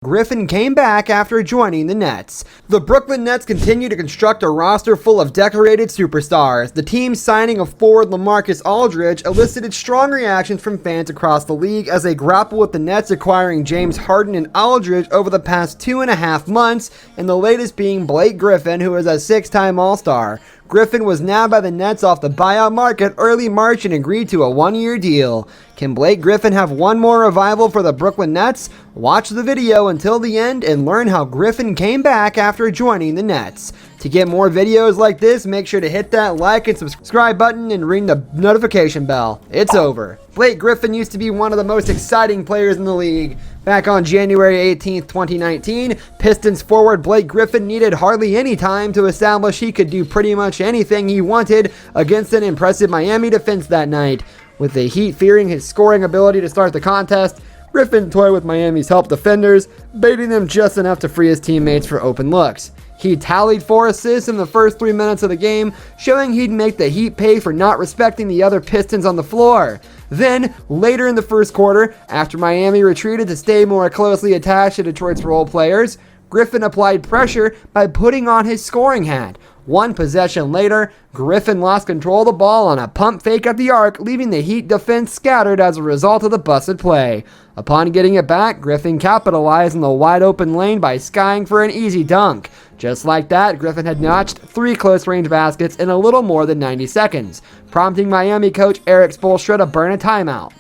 Griffin came back after joining the Nets. The Brooklyn Nets continue to construct a roster full of decorated superstars. The team's signing of forward LaMarcus Aldridge elicited strong reactions from fans across the league as they grapple with the Nets acquiring James Harden and Aldridge over the past 2.5 months, and the latest being Blake Griffin, who is a 6-time All-Star. Griffin was nabbed by the Nets off the buyout market early March and agreed to a 1-year deal. Can Blake Griffin have one more revival for the Brooklyn Nets? Watch the video until the end and learn how Griffin came back after joining the Nets. To get more videos like this, make sure to hit that like and subscribe button and ring the notification bell. It's over. Blake Griffin used to be one of the most exciting players in the league. Back on January 18th, 2019, Pistons forward Blake Griffin needed hardly any time to establish he could do pretty much anything he wanted against an impressive Miami defense that night. With the Heat fearing his scoring ability to start the contest, Griffin toyed with Miami's help defenders, baiting them just enough to free his teammates for open looks. He tallied 4 assists in the first 3 minutes of the game, showing he'd make the Heat pay for not respecting the other Pistons on the floor. Then, later in the first quarter, after Miami retreated to stay more closely attached to Detroit's role players, Griffin applied pressure by putting on his scoring hat. One possession later, Griffin lost control of the ball on a pump fake at the arc, leaving the Heat defense scattered as a result of the busted play. Upon getting it back, Griffin capitalized on the wide open lane by skying for an easy dunk. Just like that, Griffin had notched 3 close-range baskets in a little more than 90 seconds, prompting Miami coach Erik Spoelstra to burn a timeout.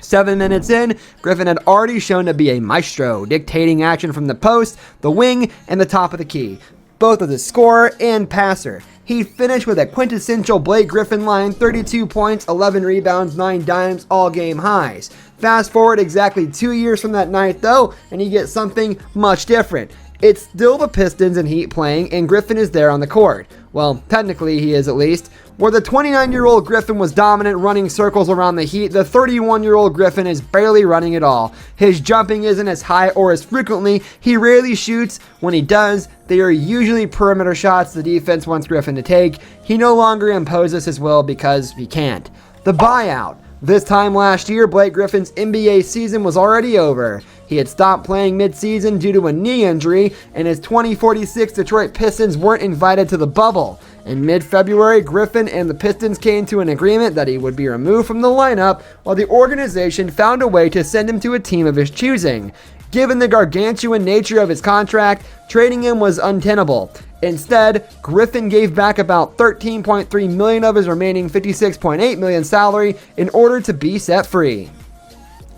7 minutes in, Griffin had already shown to be a maestro, dictating action from the post, the wing, and the top of the key, both as a scorer and passer. He finished with a quintessential Blake Griffin line, 32 points, 11 rebounds, 9 dimes, all game highs. Fast forward exactly 2 years from that night though, and you get something much different. It's still the Pistons and Heat playing, and Griffin is there on the court. Well, technically he is at least. Where the 29-year-old Griffin was dominant running circles around the Heat, the 31-year-old Griffin is barely running at all. His jumping isn't as high or as frequently, he rarely shoots. When he does, they are usually perimeter shots the defense wants Griffin to take. He no longer imposes his will because he can't. The buyout. This time last year, Blake Griffin's NBA season was already over. He had stopped playing mid-season due to a knee injury, and his 2046 Detroit Pistons weren't invited to the bubble. In mid-February, Griffin and the Pistons came to an agreement that he would be removed from the lineup, while the organization found a way to send him to a team of his choosing. Given the gargantuan nature of his contract, trading him was untenable. Instead, Griffin gave back about $13.3 million of his remaining $56.8 million salary in order to be set free.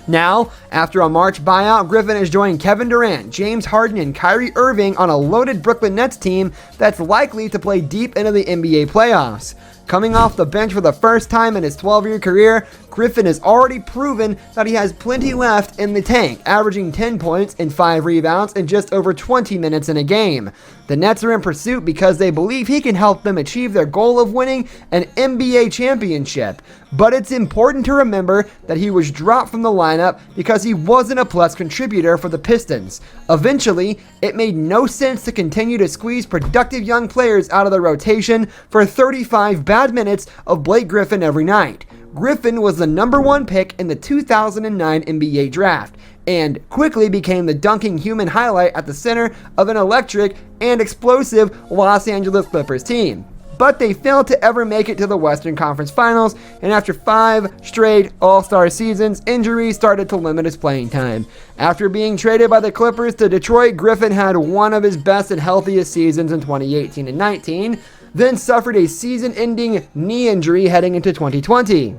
Now, after a March buyout, Griffin has joined Kevin Durant, James Harden, and Kyrie Irving on a loaded Brooklyn Nets team that's likely to play deep into the NBA playoffs. Coming off the bench for the first time in his 12-year career, Griffin has already proven that he has plenty left in the tank, averaging 10 points and 5 rebounds in just over 20 minutes in a game. The Nets are in pursuit because they believe he can help them achieve their goal of winning an NBA championship. But it's important to remember that he was dropped from the lineup because he wasn't a plus contributor for the Pistons. Eventually, it made no sense to continue to squeeze productive young players out of the rotation for 35 bad minutes of Blake Griffin every night. Griffin was the number 1 pick in the 2009 NBA draft, and quickly became the dunking human highlight at the center of an electric and explosive Los Angeles Clippers team. But they failed to ever make it to the Western Conference Finals, and after 5 straight All-Star seasons, injuries started to limit his playing time. After being traded by the Clippers to Detroit, Griffin had one of his best and healthiest seasons in 2018 and 19, then suffered a season-ending knee injury heading into 2020.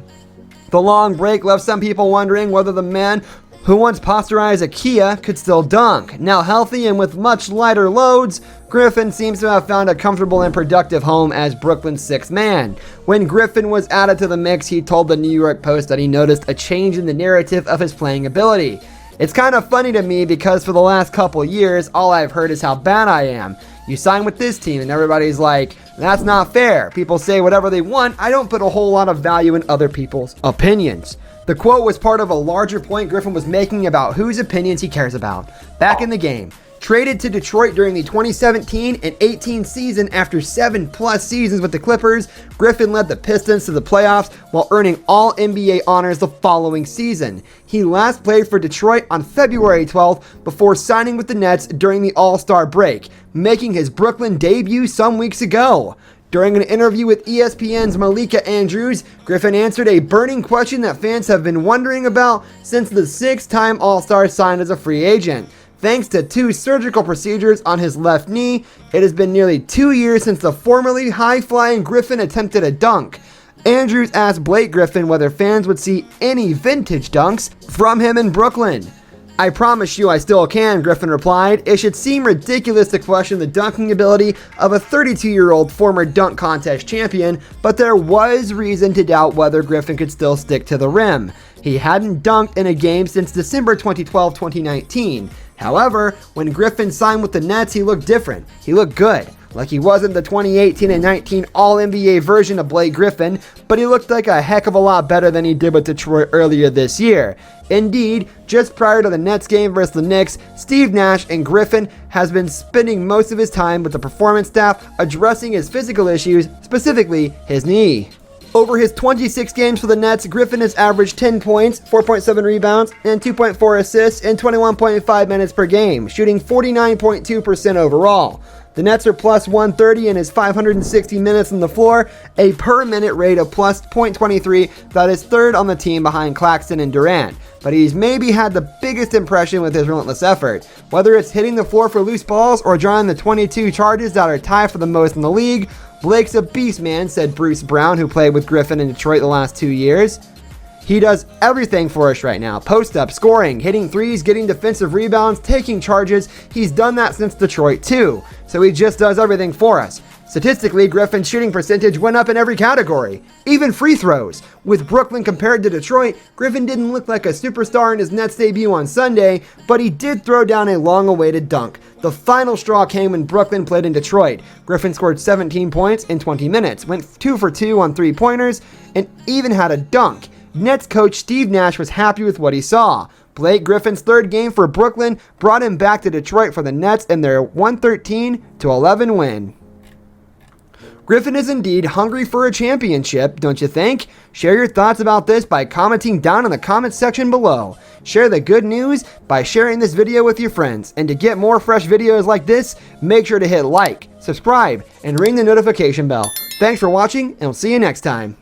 The long break left some people wondering whether the man who once posterized a Kia could still dunk. Now healthy and with much lighter loads, Griffin seems to have found a comfortable and productive home as Brooklyn's 6th man. When Griffin was added to the mix, he told the New York Post that he noticed a change in the narrative of his playing ability. It's kind of funny to me because for the last couple years, all I've heard is how bad I am. You sign with this team and everybody's like, that's not fair. People say whatever they want. I don't put a whole lot of value in other people's opinions. The quote was part of a larger point Griffin was making about whose opinions he cares about. Back in the game, Traded to Detroit during the 2017 and 18 season after 7+ seasons with the Clippers, Griffin led the Pistons to the playoffs while earning All-NBA honors the following season. He last played for Detroit on February 12th before signing with the Nets during the All-Star break, making his Brooklyn debut some weeks ago. During an interview with ESPN's Malika Andrews, Griffin answered a burning question that fans have been wondering about since the 6-time All-Star signed as a free agent. Thanks to 2 surgical procedures on his left knee, it has been nearly 2 years since the formerly high-flying Griffin attempted a dunk. Andrews asked Blake Griffin whether fans would see any vintage dunks from him in Brooklyn. "I promise you I still can," Griffin replied. "It should seem ridiculous to question the dunking ability of a 32-year-old former dunk contest champion, but there was reason to doubt whether Griffin could still stick to the rim. He hadn't dunked in a game since December 2012-2019. However, when Griffin signed with the Nets, he looked different. He looked good. Like he wasn't the 2018 and 19 All-NBA version of Blake Griffin, but he looked like a heck of a lot better than he did with Detroit earlier this year." Indeed, just prior to the Nets game versus the Knicks, Steve Nash and Griffin has been spending most of his time with the performance staff addressing his physical issues, specifically his knee. Over his 26 games for the Nets, Griffin has averaged 10 points, 4.7 rebounds, and 2.4 assists in 21.5 minutes per game, shooting 49.2% overall. The Nets are plus 130 in his 560 minutes on the floor, a per-minute rate of plus .23 that is third on the team behind Claxton and Durant. But he's maybe had the biggest impression with his relentless effort. Whether it's hitting the floor for loose balls or drawing the 22 charges that are tied for the most in the league, "Blake's a beast, man," said Bruce Brown, who played with Griffin in Detroit the last 2 years. "He does everything for us right now. Post-up, scoring, hitting threes, getting defensive rebounds, taking charges. He's done that since Detroit too. So he just does everything for us." Statistically, Griffin's shooting percentage went up in every category, even free throws. With Brooklyn compared to Detroit, Griffin didn't look like a superstar in his Nets debut on Sunday, but he did throw down a long-awaited dunk. The final straw came when Brooklyn played in Detroit. Griffin scored 17 points in 20 minutes, went 2 for 2 on 3-pointers, and even had a dunk. Nets coach Steve Nash was happy with what he saw. Blake Griffin's third game for Brooklyn brought him back to Detroit for the Nets in their 113-11 win. Griffin is indeed hungry for a championship, don't you think? Share your thoughts about this by commenting down in the comments section below. Share the good news by sharing this video with your friends. And to get more fresh videos like this, make sure to hit like, subscribe, and ring the notification bell. Thanks for watching, and we'll see you next time.